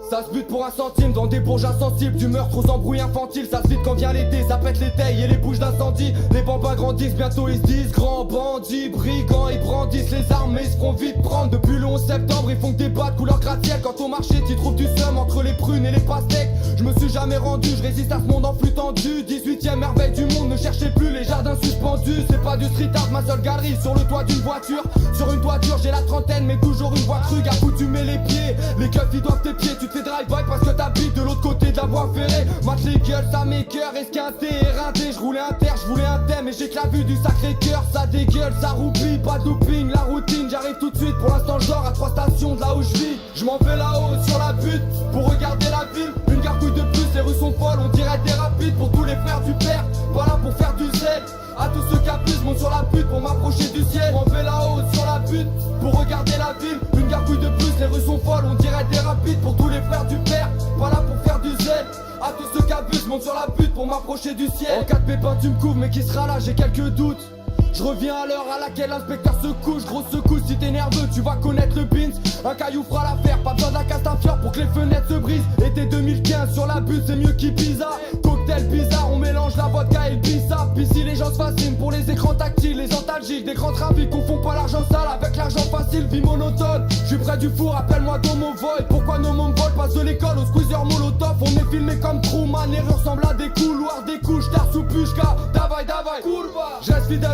Ça se bute pour un centime dans des bourges insensibles. Du meurtre aux embrouilles infantiles. Ça se vide quand vient l'été, ça pète les tailles et les bouches d'incendie. Les bambins grandissent, bientôt ils se disent grands bandits, brigands. Ils brandissent les armes mais ils se feront vite prendre. Depuis le 11 septembre ils font que des bas de couleur gratte-ciel. Quand au marché t'y trouves du seum entre les prunes et les pastèques. Je me suis jamais rendu, je résiste à ce monde en flux tendu. 18ème merveille du monde, ne cherchez plus les jardins suspendus. C'est pas du street art, ma seule galerie sur le toit d'une voiture. Sur une toiture j'ai la trentaine mais toujours une voix crue. Garde où tu mets les pieds, les keufs ils doivent tes pieds. Tu te fais drive-by parce que t'habites de l'autre côté de la voie ferrée. Mate les gueules, ça m'écoeure, esquinté, éreinté. Je roulais un terre, je voulais un thème et j'ai que la vue du sacré cœur. Ça dégueule, ça roupille, pas de doping, la routine. J'arrive tout de suite, pour l'instant je dors à 3 stations de là où je vis. Je m'en vais là-haut sur la butte pour regarder la ville. Une gargouille de plus, les rues sont folles, on dirait des rapides. Pour tous les frères du père, pas là pour faire du zèle. À tous ceux qui abusent, monte sur la butte pour m'approcher du ciel. Je m'en vais là-haut sur la butte pour regarder la ville. Une gargouille de plus, les rues sont folles, on dirait des rapides. Pour tous les frères du père, pas là pour faire du zèle. À tous ceux qui abusent, monte sur la butte pour m'approcher du ciel. En cas de pépin tu me couvres, mais qui sera là, j'ai quelques doutes. Je reviens à l'heure à laquelle l'inspecteur se couche. Grosse secousse, si t'es nerveux tu vas connaître le beans. Un caillou fera l'affaire, pas besoin d'un castafiore pour que les fenêtres se brisent. Été 2015 sur la butte c'est mieux qu'Ibiza. Cocktail bizarre, on mélange la vodka et le bissap. Ici les gens se fascinent pour les écrans tactiles, les antalgiques, des grands trafics. Confond pas l'argent sale avec l'argent facile, vie monotone. Je suis près du four, appelle-moi Domo Void. Pourquoi nos mômes volent, passe de l'école au squeezer molotov. On est filmé comme Truman, les rues ressemblent à des couloirs, des couches, tard sous pushka. Davai, davai, kurva. Je reste fidèle.